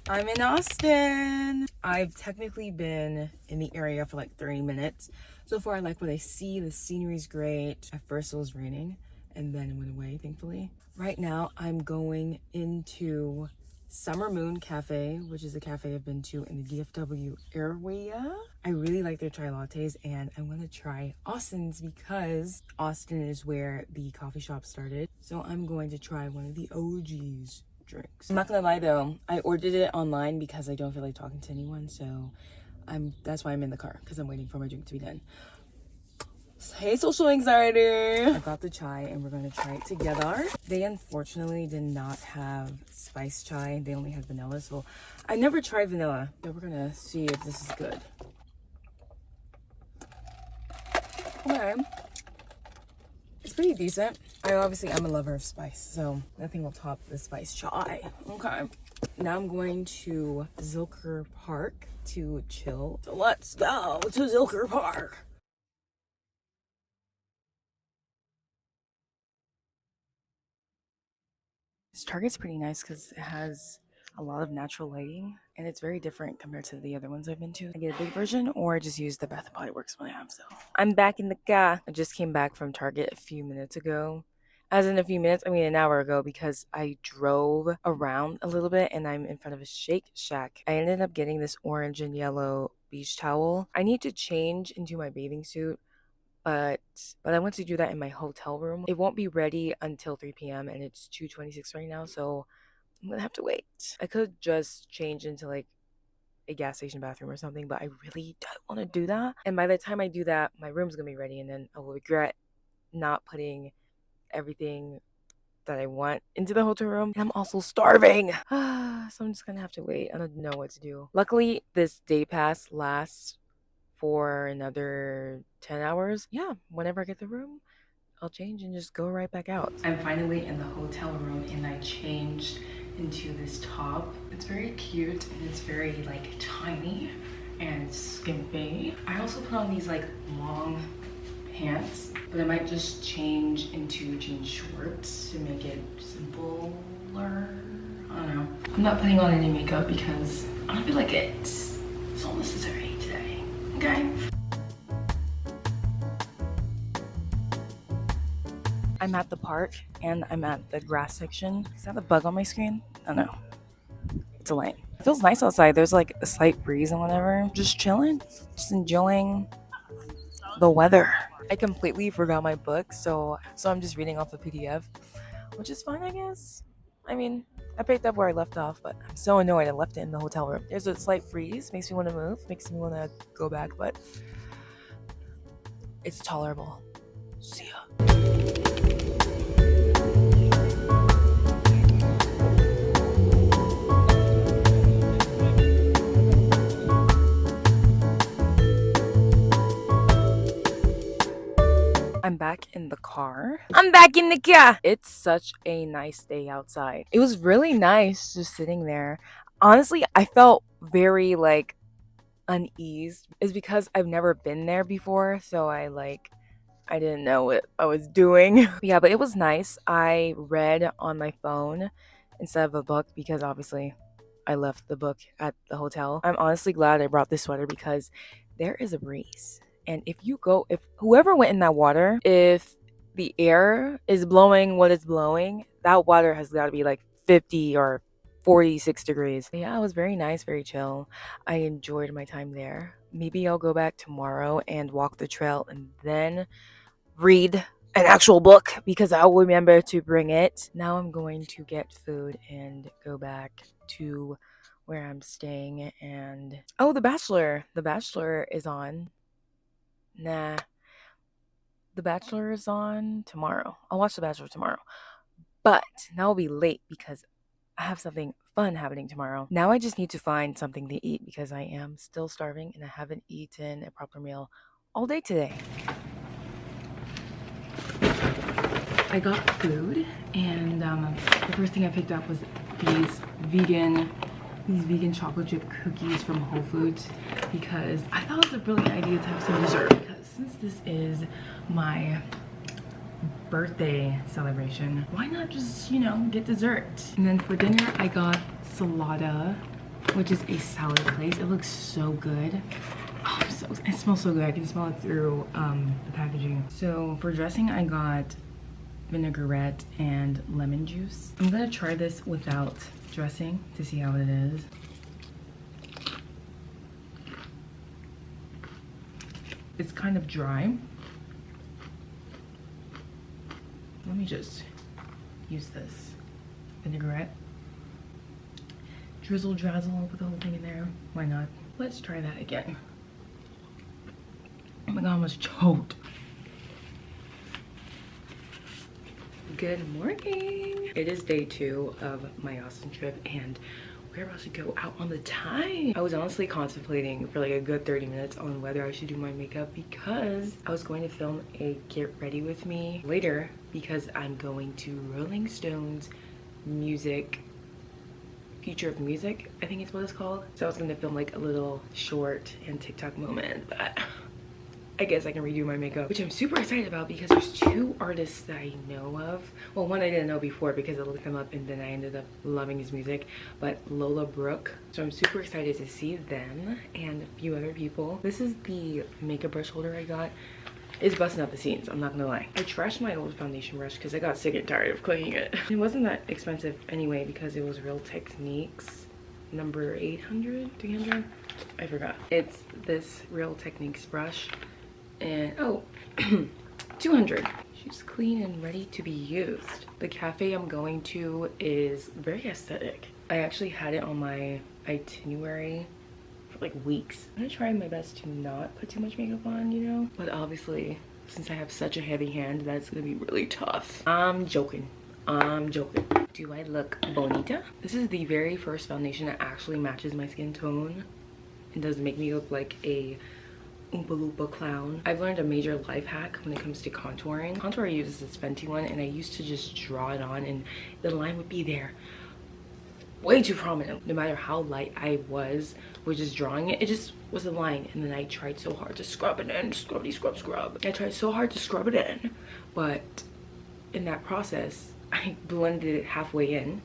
I'm in Austin. I've technically been in the area for like 30 minutes. So far, I like what I see. The scenery's great. At first it was raining and then it went away, thankfully. Right now, I'm going into Summer Moon Cafe, which is a cafe I've been to in the DFW area. I really like their chai lattes and I want to try Austin's because Austin is where the coffee shop started. So I'm going to try one of the OGs drinks. I'm not gonna lie though, I ordered it online because I don't feel like talking to anyone, so that's why I'm in the car, because I'm waiting for my drink to be done. Hey social anxiety! I got the chai and we're gonna try it together. They unfortunately did not have spice chai, they only had vanilla, so I never tried vanilla. So we're gonna see if this is good. Okay. It's pretty decent. I'm a lover of spice, so nothing will top the spice chai. Okay. Now I'm going to Zilker Park to chill. So let's go to Zilker Park. This Target's pretty nice because it has a lot of natural lighting and it's very different compared to the other ones I've been to. I get a big version or I just use the Bath & Body Works one I have. So I'm back in the car. I just came back from Target a few minutes ago. As in a few minutes, I mean an hour ago, because I drove around a little bit and I'm in front of a Shake Shack. I ended up getting this orange and yellow beach towel. I need to change into my bathing suit, but I want to do that in my hotel room. It won't be ready until 3 p.m. and it's 2:26 right now, so I'm gonna have to wait. I could just change into like a gas station bathroom or something, but I really don't want to do that. And by the time I do that, my room's gonna be ready and then I will regret not putting everything that I want into the hotel room. And I'm also starving. So I'm just gonna have to wait. I don't know what to do. Luckily, this day pass lasts for another 10 hours. Yeah, whenever I get the room, I'll change and just go right back out. I'm finally in the hotel room and I changed into this top. It's very cute and it's very like tiny and skimpy. I also put on these like long pants, but I might just change into jean shorts to make it simpler. I don't know. I'm not putting on any makeup because I don't feel like it's so necessary today. Okay. I'm at the park and I'm at the grass section. Is that a bug on my screen? I don't know. It's a lane. It feels nice outside. There's like a slight breeze and whatever. Just chilling, just enjoying the weather. I completely forgot my book, so I'm just reading off the PDF, which is fine, I guess. I mean, I picked up where I left off, but I'm so annoyed I left it in the hotel room. There's a slight breeze, makes me want to move, makes me want to go back, but it's tolerable. See ya. I'm back in the car. It's such a nice day outside. It was really nice just sitting there. Honestly, I felt very like uneased. It's because I've never been there before, so I didn't know what I was doing. Yeah, but it was nice. I read on my phone instead of a book because obviously I left the book at the hotel. I'm honestly glad I brought this sweater because there is a breeze. And if whoever went in that water, if the air is blowing what it's blowing, that water has got to be like 50 or 46 degrees. Yeah, it was very nice, very chill. I enjoyed my time there. Maybe I'll go back tomorrow and walk the trail and then read an actual book because I'll remember to bring it. Now I'm going to get food and go back to where I'm staying. And oh, The Bachelor is on. Nah, The Bachelor is on tomorrow. I'll watch The Bachelor tomorrow, but that will be late because I have something fun happening tomorrow. Now I just need to find something to eat because I am still starving and I haven't eaten a proper meal all day today. I got food and the first thing I picked up was these vegan chocolate chip cookies from Whole Foods because I thought it was a brilliant idea to have some dessert because since this is my birthday celebration, why not just, get dessert? And then for dinner I got salada which is a salad place. It looks so good. Oh, it smells so good. I can smell it through the packaging. So for dressing, I got vinaigrette and lemon juice. I'm gonna try this without dressing to see how it is. It's kind of dry. Let me just use this vinaigrette. Drizzle drazzle, put the whole thing in there. Why not? Let's try that again. Oh my god, I almost choked. Good morning. It is day 2 of my Austin trip and we're about to go out on the Tide. I was honestly contemplating for like a good 30 minutes on whether I should do my makeup because I was going to film a get ready with me later because I'm going to Rolling Stones music, Future of Music, I think it's what it's called. So I was gonna film like a little short and TikTok moment, but I guess I can redo my makeup, which I'm super excited about because there's 2 artists that I know of. Well, one I didn't know before because I looked him up and then I ended up loving his music, but Lola Brooke. So I'm super excited to see them and a few other people. This is the makeup brush holder I got. It's busting up the seams, I'm not gonna lie. I trashed my old foundation brush because I got sick and tired of cleaning it. It wasn't that expensive anyway because it was Real Techniques number 800, 300? I forgot. It's this Real Techniques brush. And oh, 200. She's clean and ready to be used. The cafe I'm going to is very aesthetic. I actually had it on my itinerary for like weeks. I'm gonna try my best to not put too much makeup on, you know, but obviously since I have such a heavy hand, that's gonna be really tough. I'm joking. Do I look bonita? This is the very first foundation that actually matches my skin tone and doesn't make me look like a Oompa Loompa clown. I've learned a major life hack when it comes to contouring. Contour I use is this Fenty one and I used to just draw it on and the line would be there way too prominent. No matter how light I was with just drawing it, it just was a line. And then I tried so hard to scrub it in, scrub. I tried so hard to scrub it in, but in that process, I blended it halfway in,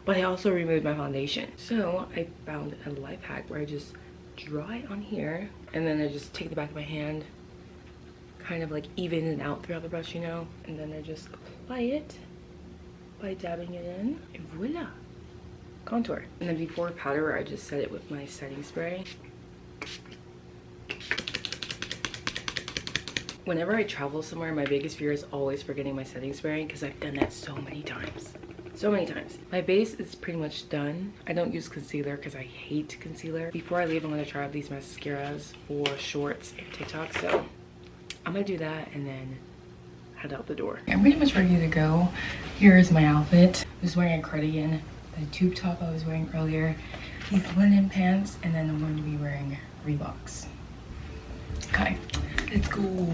but I also removed my foundation. So I found a life hack where I just draw it on here and then I just take the back of my hand, kind of like even it out throughout the brush, you know, and then I just apply it by dabbing it in and voila, contour. And then before powder I just set it with my setting spray. Whenever I travel somewhere, my biggest fear is always forgetting my setting spray because I've done that so many times. My base is pretty much done. I don't use concealer because I hate concealer. Before I leave, I'm gonna try out these mascaras for shorts and TikTok. So I'm gonna do that and then head out the door. I'm pretty much ready to go. Here is my outfit. I'm just wearing a cardigan, the tube top I was wearing earlier, these linen pants, and then I'm going to be wearing Reeboks. Okay, let's go.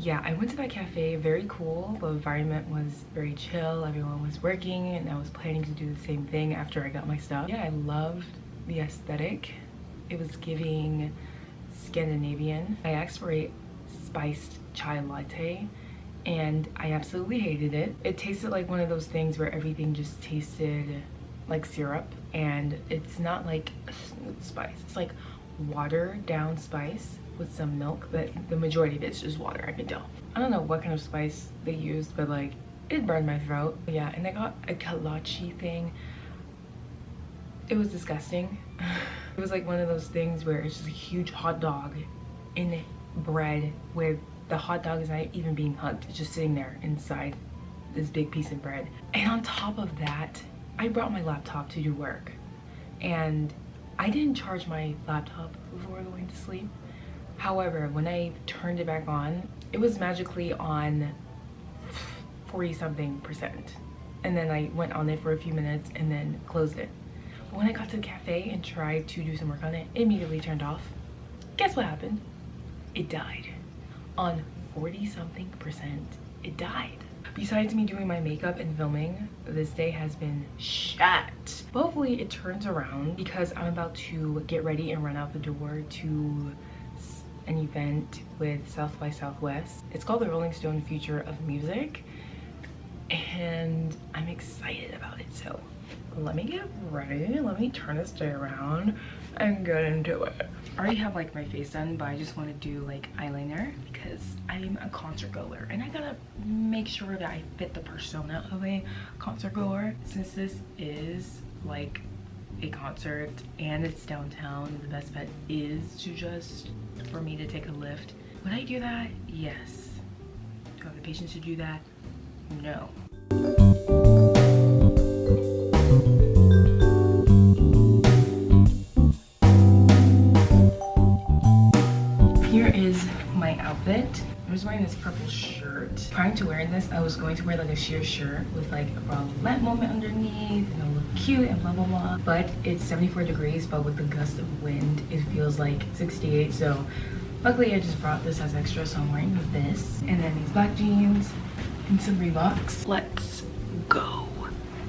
Yeah, I went to that cafe, very cool. The environment was very chill. Everyone was working and I was planning to do the same thing after I got my stuff. Yeah, I loved the aesthetic. It was giving Scandinavian. I asked for a spiced chai latte and I absolutely hated it. It tasted like one of those things where everything just tasted like syrup and it's not like a smooth spice. It's like watered down spice with some milk, but the majority of it's just water, I can tell. I don't know what kind of spice they used, but like it burned my throat. Yeah, and I got a kolache thing. It was disgusting. It was like one of those things where it's just a huge hot dog in bread where the hot dog is not even being hugged. It's just sitting there inside this big piece of bread. And on top of that, I brought my laptop to do work and I didn't charge my laptop before going to sleep. However, when I turned it back on, it was magically on 40-something%. And then I went on it for a few minutes and then closed it. But when I got to the cafe and tried to do some work on it, it immediately turned off. Guess what happened? It died on 40-something% it died. Besides me doing my makeup and filming, this day has been shit. But hopefully it turns around because I'm about to get ready and run out the door to an event with South by Southwest. It's called the Rolling Stone Future of Music, and I'm excited about it. So let me get ready, let me turn this day around and get into it. I already have like my face done, but I just want to do like eyeliner because I'm a concert goer and I gotta make sure that I fit the persona of a concert goer. Since this is like a concert and it's downtown, the best bet is to just for me to take a lift. Would I do that? Yes. Do I have the patience to do that? No. Here is my outfit. I'm just wearing this purple shirt. Prior to wearing this, I was going to wear like a sheer shirt with like a bralette moment underneath and it'll look cute and blah blah blah. But it's 74 degrees, but with the gust of wind, it feels like 68. So luckily I just brought this as extra, so I'm wearing this. And then these black jeans and some Reeboks. Let's go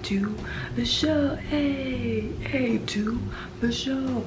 to the show. Hey, hey, to the show.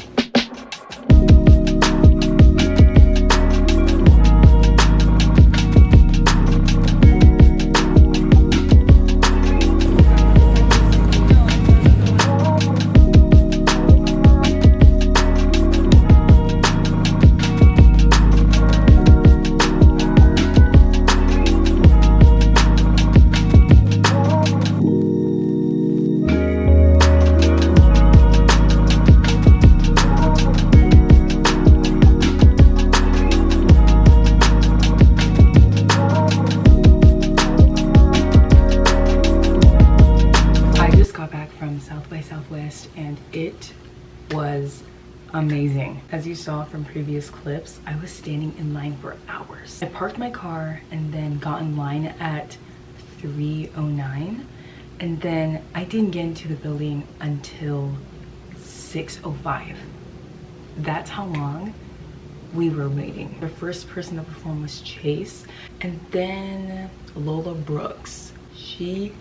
South by Southwest and it was amazing. As you saw from previous clips, I was standing in line for hours. I parked my car and then got in line at 3:09 and then I didn't get into the building until 6:05. That's how long we were waiting. The first person to perform was Chase and then Lola Brooks. She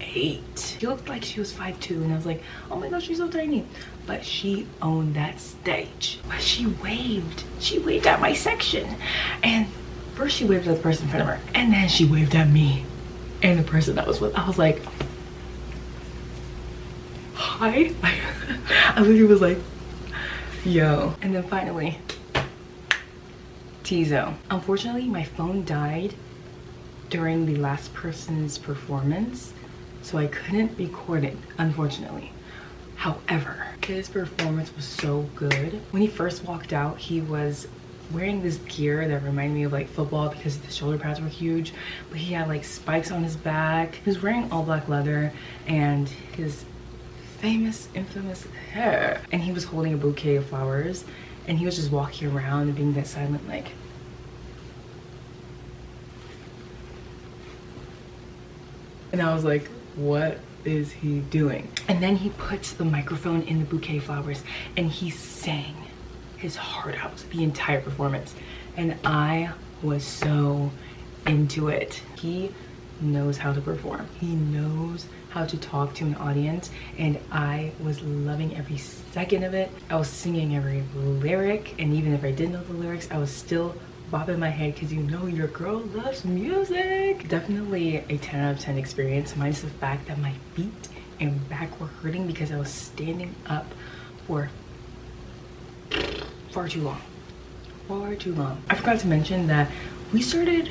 ate. She looked like she was 5'2", and I was like, oh my gosh, she's so tiny. But she owned that stage. But she waved at my section. And first she waved at the person in front of her, and then she waved at me and the person that was with. I was like, hi. I literally was like, yo. And then finally, Tizo. Unfortunately, my phone died during the last person's performance, so I couldn't record it, unfortunately. However, his performance was so good. When he first walked out, he was wearing this gear that reminded me of like football because the shoulder pads were huge, but he had like spikes on his back. He was wearing all black leather and his infamous hair. And he was holding a bouquet of flowers and he was just walking around and being that silent like, and I was like, what is he doing? And then he puts the microphone in the bouquet of flowers and he sang his heart out the entire performance. And I was so into it. He knows how to perform. He knows how to talk to an audience, and I was loving every second of it. I was singing every lyric, and even if I didn't know the lyrics, I was still bobbing my head because you know your girl loves music. Definitely a 10 out of 10 experience, minus the fact that my feet and back were hurting because I was standing up for far too long. I forgot to mention that we started,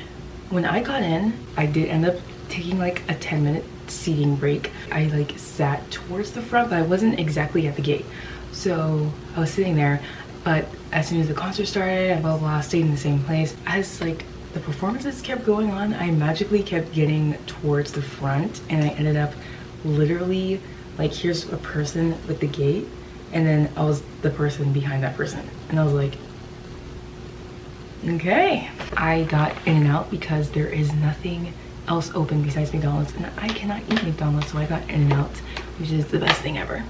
when I got in, I did end up taking like a 10-minute seating break. I like sat towards the front, but I wasn't exactly at the gate. So I was sitting there, but as soon as the concert started and blah, blah, blah, stayed in the same place. As like the performances kept going on, I magically kept getting towards the front and I ended up literally like, here's a person with the gate and then I was the person behind that person. And I was like, okay. I got in and out because there is nothing else open besides McDonald's and I cannot eat McDonald's, so I got in and out, which is the best thing ever.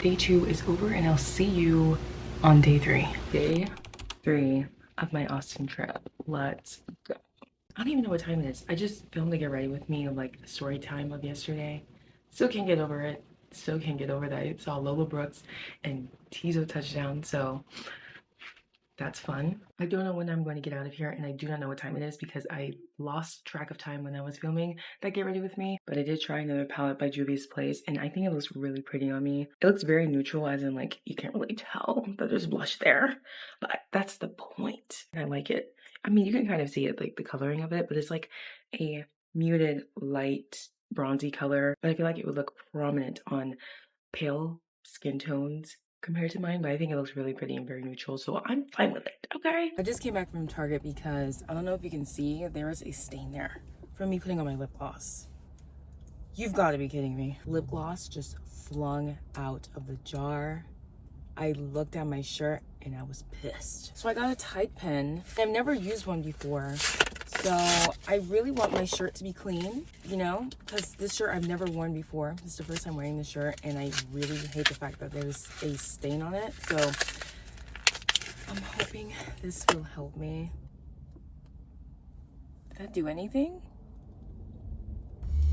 Day 2 is over and I'll see you on day 3. Day 3 of my Austin trip. Let's go. I don't even know what time it is. I just filmed to get ready with me of like story time of yesterday. Still can't get over it. Still can't get over that I saw Lola Brooks and Tizo touchdown. So that's fun. I don't know when I'm going to get out of here, and I do not know what time it is because I lost track of time when I was filming that Get Ready With Me. But I did try another palette by Juvia's Place, and I think it looks really pretty on me. It looks very neutral, as in like you can't really tell that there's blush there, but that's the point. And I like it. I mean, you can kind of see it, like the coloring of it, but it's like a muted, light, bronzy color. But I feel like it would look prominent on pale skin tones compared to mine, but I think it looks really pretty and very neutral, so I'm fine with it, okay? I just came back from Target because I don't know if you can see, there is a stain there from me putting on my lip gloss. You've got to be kidding me. Lip gloss just flung out of the jar. I looked at my shirt and I was pissed. So I got a Tide pen. I've never used one before. So I really want my shirt to be clean, you know, because this shirt I've never worn before. This is the first time wearing this shirt, and I really hate the fact that there's a stain on it. So I'm hoping this will help me. Did that do anything?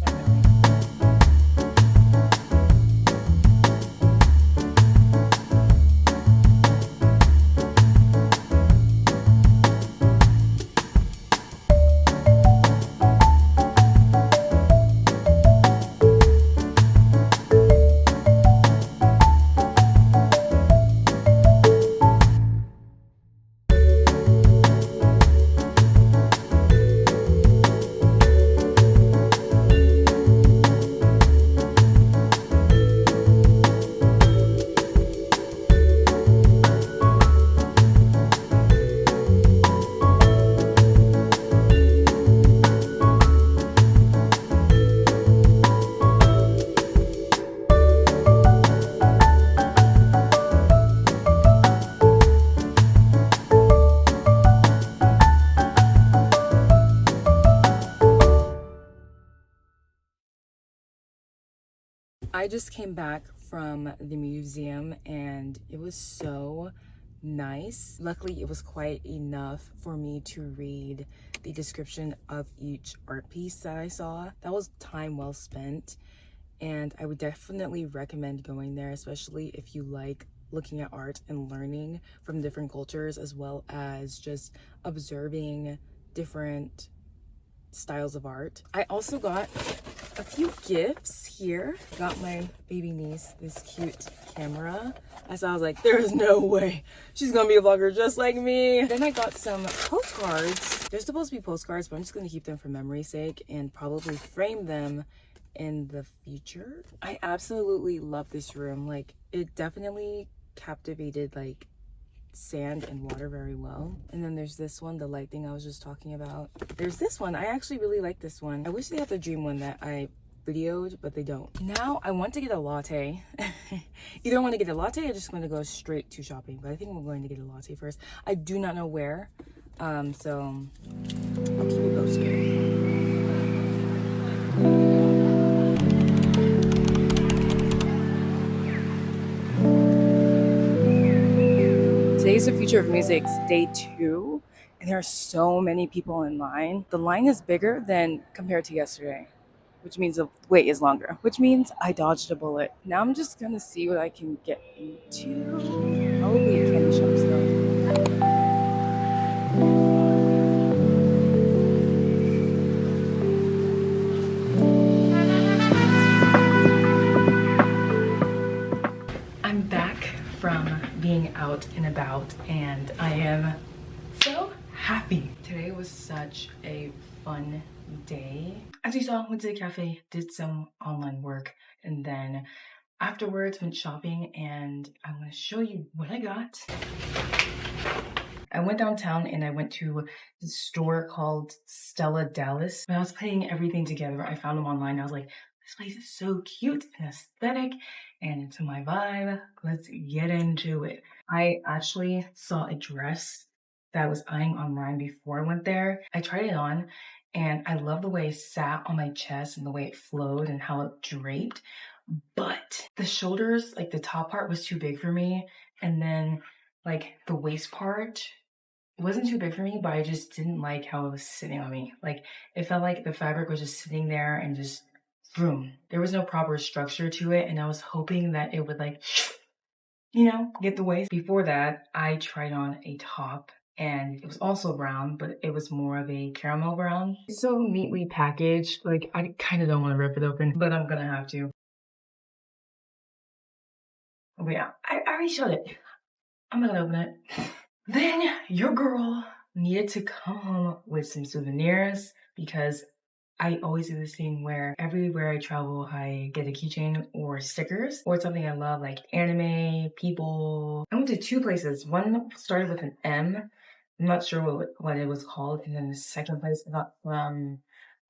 Not really. I just came back from the museum and it was so nice. Luckily, it was quite enough for me to read the description of each art piece that I saw. That was time well spent, and I would definitely recommend going there, especially if you like looking at art and learning from different cultures, as well as just observing different styles of art. I also got a few gifts here. Got my baby niece this cute camera. I was like, there is no way she's gonna be a vlogger just like me. Then I got some postcards. They're supposed to be postcards, but I'm just gonna keep them for memory's sake and probably frame them in the future. I absolutely love this room. Like, it definitely captivated like sand and water very well. And then there's this one, the light thing I was just talking about. There's this one. I actually really like this one. I wish they had the dream one that I videoed, but they don't. Now I want to get a latte. Either I want to get a latte or just going to go straight to shopping, but I think I'm going to get a latte first. I do not know where, so I'll keep you posted. Today's the Future of Music's day 2, and there are so many people in line. The line is bigger than compared to yesterday, which means the wait is longer, which means I dodged a bullet. Now I'm just gonna see what I can get into. Probably a candy shop still. I'm back from being out and about, and I am so happy. Today was such a fun day. As you saw, went to the cafe, did some online work, and then afterwards went shopping, and I'm gonna show you what I got. I went downtown and I went to the store called Stella Dallas. When I was putting everything together, I found them online. I was like, this place is so cute and aesthetic and it's my vibe. Let's get into it. I actually saw a dress that I was eyeing online before I went there. I tried it on and I love the way it sat on my chest and the way it flowed and how it draped. But the shoulders, like the top part was too big for me. And then like the waist part It wasn't too big for me, but I just didn't like how it was sitting on me. Like, it felt like the fabric was just sitting there and just boom. There was no proper structure to it, and I was hoping that it would like, you know, get the waist. Before that, I tried on a top and it was also brown, but it was more of a caramel brown. It's so neatly packaged. Like, I kind of don't want to rip it open, but I'm gonna have to. Oh yeah, I already showed it. I'm not gonna open it. Then your girl needed to come home with some souvenirs because I always do this thing where everywhere I travel, I get a keychain or stickers or something I love, like anime, people. I went to 2 places. One started with an M. I'm not sure what it was called. And then the second place I got from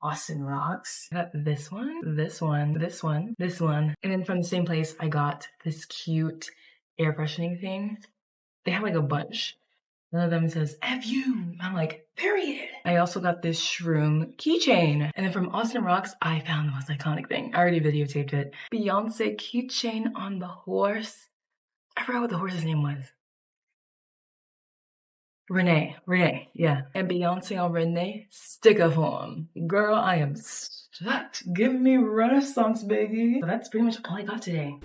Austin Rocks. I got this one, this one, this one, this one. And then from the same place, I got this cute air freshening thing. They have like a bunch. One of them says, F you. I'm like, period. I also got this shroom keychain. And then from Austin Rocks, I found the most iconic thing. I already videotaped it. Beyonce keychain on the horse. I forgot what the horse's name was. Renee, yeah. And Beyonce on Renee, sticker form. Girl, I am stuck. Give me Renaissance, baby. So that's pretty much all I got today.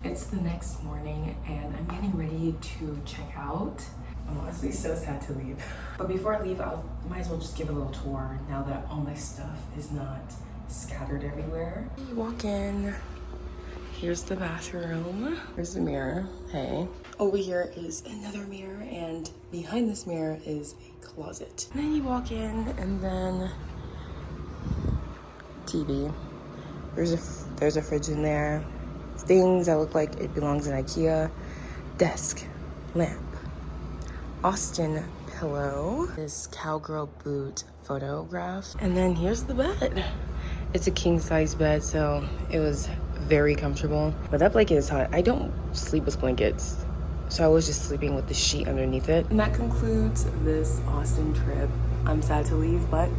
It's the next morning and I'm getting ready to check out. I'm honestly so sad to leave. But before I leave, I might as well just give a little tour now that all my stuff is not scattered everywhere. You walk in. Here's the bathroom. Here's the mirror. Hey. Over here is another mirror, and behind this mirror is a closet. And then you walk in, and then TV. There's a fridge in there. Things that look like it belongs in IKEA. Desk, lamp, Austin pillow, this cowgirl boot photograph, and then here's the bed. It's a king size bed, so it was very comfortable. But that blanket is hot. I don't sleep with blankets, so I was just sleeping with the sheet underneath it. And that concludes this Austin trip. I'm sad to leave, but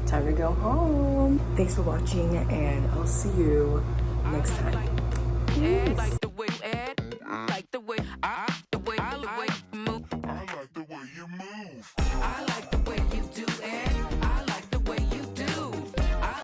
time to go home. Thanks for watching, and I'll see you next time. Peace.